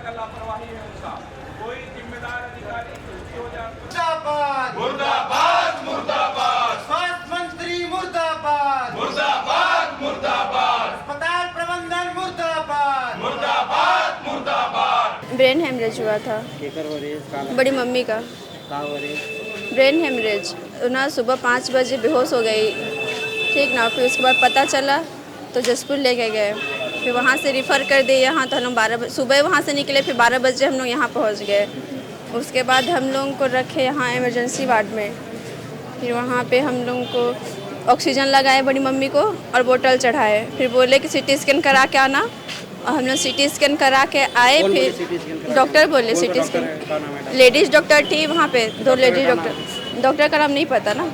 का लापरवाही है उनका। कोई जिम्मेदार अधिकारी छुट्टी हो जाए। मुर्दाबाद मुर्दाबाद मुर्दाबाद स्वास्थ्य मंत्री मुर्दाबाद मुर्दाबाद मुर्दाबाद अस्पताल प्रबंधन मुर्दाबाद मुर्दाबाद मुर्दाबाद। ब्रेन हेमरेज हुआ था बड़ी मम्मी का। ब्रेन हेमरेज ना सुबह 5 बजे बेहोश हो गई, ठीक ना। फिर उसके बाद पता चला तो जसपुर लेके गए, फिर वहाँ से रिफ़र कर दिए यहाँ। तो हम लोग 12 बजे सुबह वहाँ से निकले, फिर 12 बजे हम लोग यहाँ पहुँच गए। उसके बाद हम लोगों को रखे यहाँ इमरजेंसी वार्ड में। फिर वहाँ पे हम लोगों को ऑक्सीजन लगाए बड़ी मम्मी को और बोतल चढ़ाए। फिर बोले कि सीटी स्कैन करा के आना, और हम लोग सीटी स्कैन करा के आए। फिर डॉक्टर बोले सीटी स्कैन, लेडीज़ डॉक्टर थी वहाँ पे, 2 लेडीज़ डॉक्टर का नाम नहीं पता ना,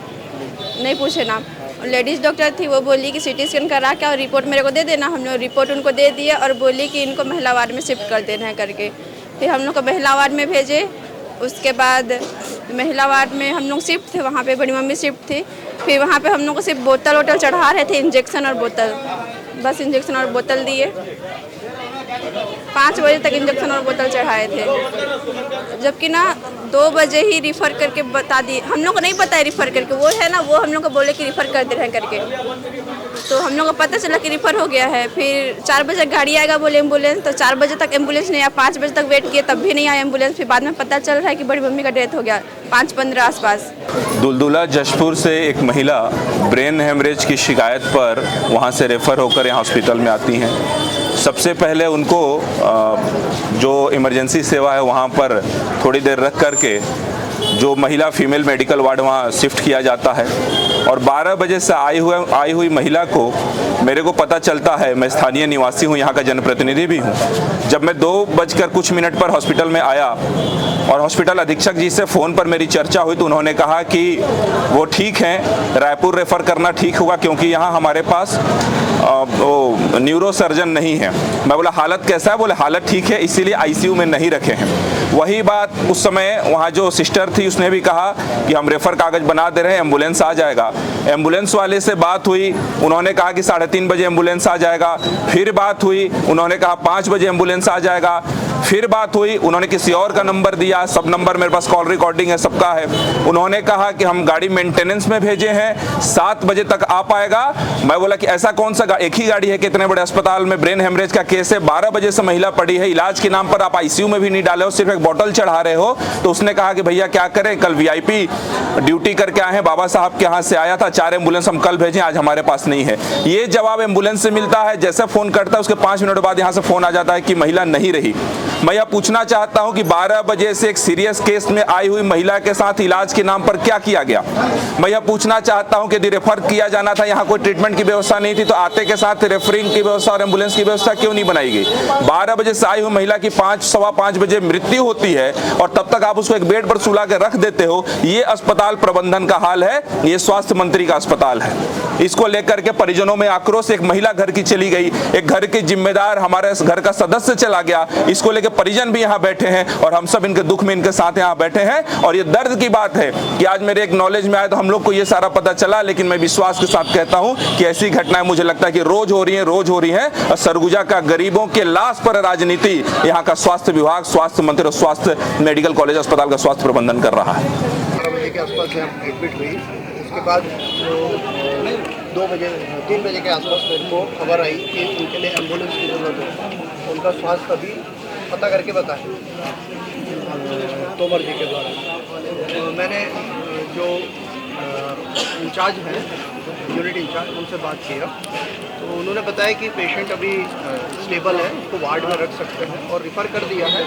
नहीं पूछे नाम। लेडीज़ डॉक्टर थी, वो बोली कि सीटी स्कैन करा के और रिपोर्ट मेरे को दे देना। हम लोग रिपोर्ट उनको दे दिए और बोली कि इनको महिला वार्ड में शिफ्ट कर देना है करके। फिर हम लोग को महिला वार्ड में भेजे। उसके बाद महिला वार्ड में हम लोग शिफ्ट थे, वहाँ पे बड़ी मम्मी शिफ्ट थी। फिर वहाँ पे हम लोग को सिर्फ बोतल वोतल चढ़ा रहे थे, इंजेक्शन और बोतल, बस इंजेक्शन और बोतल दिए। 5 बजे तक इंजेक्शन और बोतल चढ़ाए थे, जबकि ना 2 बजे ही रिफ़र करके बता दिए। हम लोग को नहीं पता है रिफ़र करके, वो है ना, वो हम लोग को बोले कि रिफ़र कर दे रहे हैं करके। तो हम लोग को पता चला कि रिफ़र हो गया है। फिर 4 बजे गाड़ी आएगा बोले एम्बुलेंस, तो 4 बजे तक एम्बुलेंस नहीं आया। 5 बजे तक वेट किए तब भी नहीं आया एम्बुलेंस। फिर बाद में पता चल रहा है कि बड़ी मम्मी का डेथ हो गया 5:15 आसपास। दुलदुला जशपुर से एक महिला ब्रेन हेमरेज की शिकायत पर वहां से रेफ़र होकर यहाँ हॉस्पिटल में आती हैं। सबसे पहले उनको जो इमरजेंसी सेवा है वहाँ पर थोड़ी देर रख करके जो महिला फीमेल मेडिकल वार्ड वहाँ शिफ्ट किया जाता है। और 12 बजे से आई हुई महिला को मेरे को पता चलता है, मैं स्थानीय निवासी हूँ, यहाँ का जनप्रतिनिधि भी हूँ। जब मैं 2:00 पर हॉस्पिटल में आया और हॉस्पिटल अधीक्षक जी से फ़ोन पर मेरी चर्चा हुई, तो उन्होंने कहा कि वो ठीक हैं, रायपुर रेफ़र करना ठीक होगा क्योंकि यहाँ हमारे पास वो न्यूरो सर्जन नहीं है। मैं बोला हालत कैसा है? बोले हालत ठीक है, इसीलिए आईसीयू में नहीं रखे हैं। वही बात उस समय वहाँ जो सिस्टर थी उसने भी कहा कि हम रेफ़र कागज़ बना दे रहे हैं, एम्बुलेंस आ जाएगा। एम्बुलेंस वाले से बात हुई, उन्होंने कहा कि 3:30 बजे एम्बुलेंस आ जाएगा। फिर बात हुई, उन्होंने कहा 5 बजे एम्बुलेंस आ जाएगा। फिर बात हुई, उन्होंने किसी और का नंबर दिया, सब नंबर मेरे पास कॉल रिकॉर्डिंग है, सबका है। उन्होंने कहा कि हम गाड़ी मेंटेनेंस में भेजे हैं, 7 बजे तक आ पाएगा। मैं बोला कि ऐसा कौन सा एक ही गाड़ी है कि इतने बड़े अस्पताल में ब्रेन हेमरेज का केस है, 12 बजे से महिला पड़ी है, इलाज के नाम पर आप आईसीयू में भी नहीं डाले हो, सिर्फ एक बोतल चढ़ा रहे हो। तो उसने कहा कि भैया क्या करें, कल वीआईपी ड्यूटी करके आए हैं, बाबा साहब के यहाँ से आया था, 4 एम्बुलेंस हम कल भेजें, आज हमारे पास नहीं है। ये जवाब एम्बुलेंस से मिलता है। जैसे फोन करता है उसके 5 मिनट बाद यहाँ से फोन आ जाता है कि महिला नहीं रही। मैं यह पूछना चाहता हूं कि 12 बजे से एक सीरियस केस में आई हुई महिला के साथ इलाज के नाम पर क्या किया गया? मैं यह पूछना चाहता हूं कि यदि रेफर किया जाना था, यहाँ कोई ट्रीटमेंट की व्यवस्था नहीं थी, तो आते के साथ रेफरिंग की व्यवस्था और एम्बुलेंस की व्यवस्था क्यों नहीं बनाई गई? 12 बजे से आई हुई महिला की 5-5:15 बजे मृत्यु होती है और तब तक आप उसको एक बेड पर सुला के रख देते हो। ये अस्पताल प्रबंधन का हाल है, ये स्वास्थ्य मंत्री का अस्पताल है। इसको लेकर के परिजनों में आक्रोश। एक महिला घर की चली गई, एक घर की जिम्मेदार हमारे घर का सदस्य चला गया, इसको लेकर परिजन भी यहाँ बैठे हैं और हम सब इनके दुख में इनके साथ यहाँ बैठे हैं। और ये दर्द की बात है कि आज मेरे एक नॉलेज में आया तो हम लोग को ये सारा पता चला, लेकिन मैं विश्वास के साथ कहता हूँ कि ऐसी घटनाएं मुझे लगता है कि रोज हो रही हैं। और सरगुजा का गरीबों के लाश पर राजनीति यहाँ का स्वास्थ्य विभाग, स्वास्थ्य मंत्री और स्वास्थ्य मेडिकल कॉलेज अस्पताल का स्वास्थ्य प्रबंधन कर रहा है। 12 बजे के आसपास से हम एडमिट हुई। उसके बाद 3 बजे के आसपास मेरे को खबर आई कि उनके लिए एम्बुलेंस की ज़रूरत है। उनका स्वास्थ्य अभी पता करके बताएं तोमर जी के द्वारा। मैंने जो इंचार्ज हैं, यूनिट इंचार्ज, उनसे बात किया तो उन्होंने बताया कि पेशेंट अभी स्टेबल है, उसको वार्ड में रख सकते हैं और रिफ़र कर दिया है।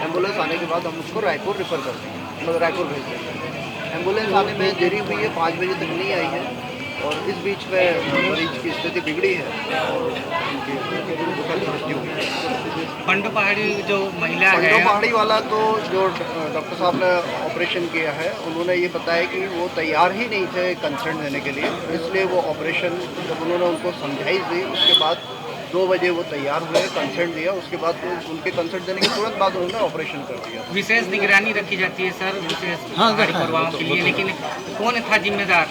एम्बुलेंस आने के बाद हम उसको रायपुर रिफ़र कर देंगे, मतलब रायपुर भेज देंगे। एम्बुलेंस आने में देरी हुई है, 5 बजे तक नहीं आई है और इस बीच में मरीज की स्थिति बिगड़ी है और उनकी मृत्यु हुई है। पंडो पहाड़ी जो महिला है, पंडो पहाड़ी वाला तो जो डॉक्टर साहब ने ऑपरेशन किया है, उन्होंने ये बताया कि वो तैयार ही नहीं थे कंसर्न देने के लिए, इसलिए वो ऑपरेशन जब उन्होंने उनको समझाई दी उसके बाद 2 बजे वो तैयार हुए, कंसर्ट दिया। उसके बाद तो उनके कंसर्ट देने के तुरंत बाद उन्होंने ऑपरेशन कर दिया। विशेष निगरानी रखी जाती है सर विशेष परिवारों के लिए, लेकिन कौन था जिम्मेदार?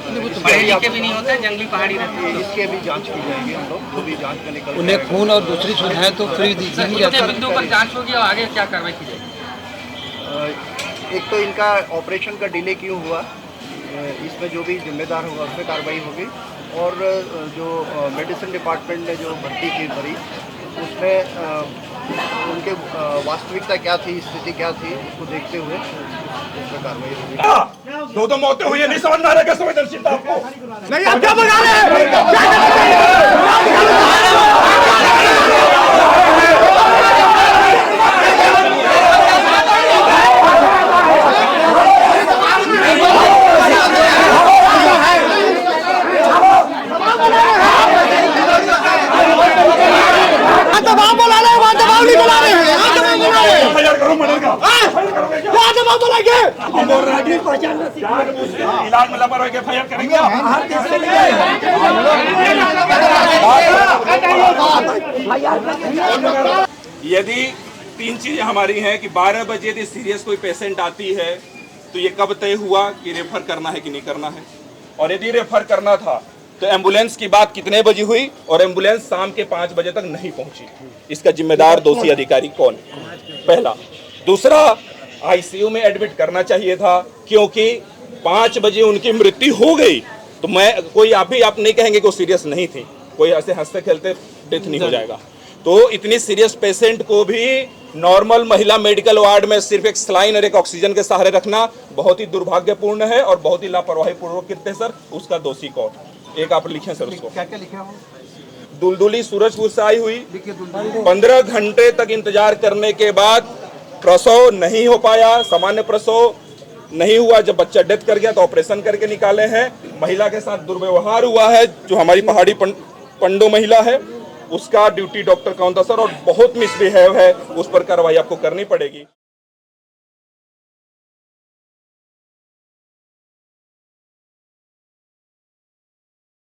पढ़े लिखे भी नहीं होते, जंगली पहाड़ी रहते हैं। इसके भी जांच की जाएगी, हम लोग जो भी जांच में निकल उन्हें खून और दूसरी सुविधाएं तो फ्री दी जाएंगी। कितने बिंदुओं पर जांच होगी और आगे क्या कार्रवाई की जाएगी? एक तो इनका ऑपरेशन का डिले क्यों हुआ, इसमें जो भी जिम्मेदार होगा उस पर कार्रवाई होगी। और जो मेडिसिन डिपार्टमेंट ने जो भर्ती की मरीज, उसमें उनके वास्तविकता क्या थी, स्थिति क्या थी, उसको देखते हुए उस पर कार्रवाई होगी। दो मौतें हुई है, नहीं समझ में आ रहा क्या संवेदनशीलता आपको? नहीं, आप क्या बता रहे हैं? दबाव बोला रहे हैं, वहाँ दबाव नहीं बोला रहे हैं, यहाँ दबाव बोला रहे हैं। तैयार करो मर्डर का। यहाँ दबाव बोलेंगे। हम बोल रहे हैं कि इलाज में लापरवाही के FIR करेंगे आप। यदि 3 चीजें हमारी हैं कि 12 बजे यदि सीरियस कोई पेशेंट आती है तो ये कब तय हुआ कि रेफर करना है कि नहीं करना है, और यदि रेफर करना था तो एम्बुलेंस की बात कितने बजे हुई और एम्बुलेंस शाम के 5 बजे तक नहीं पहुंची, इसका जिम्मेदार दोषी अधिकारी कौन है? पहला। दूसरा, आईसीयू में एडमिट करना चाहिए था, क्योंकि 5 बजे उनकी मृत्यु हो गई तो मैं आप नहीं कहेंगे कि वो सीरियस नहीं थी, कोई ऐसे हंसते खेलते डेथ नहीं हो जाएगा। तो इतनी सीरियस पेशेंट को भी नॉर्मल महिला मेडिकल वार्ड में सिर्फ एक सलाइन और एक ऑक्सीजन के सहारे रखना बहुत ही दुर्भाग्यपूर्ण है और बहुत ही लापरवाही पूर्वक कृत्य सर। उसका दोषी कौन? एक आप लिखें सर उसको। क्या क्या लिखा हो? दुलदुली सूरजपुर से आई हुई, 15 घंटे तक इंतजार करने के बाद प्रसव नहीं हो पाया, सामान्य प्रसव नहीं हुआ। जब बच्चा डेथ कर गया तो ऑपरेशन करके निकाले हैं। महिला के साथ दुर्व्यवहार हुआ है, जो हमारी पहाड़ी पंडो महिला है, उसका ड्यूटी डॉक्टर कौन था सर, और बहुत मिसबिहेव है, उस पर कार्रवाई आपको करनी पड़ेगी।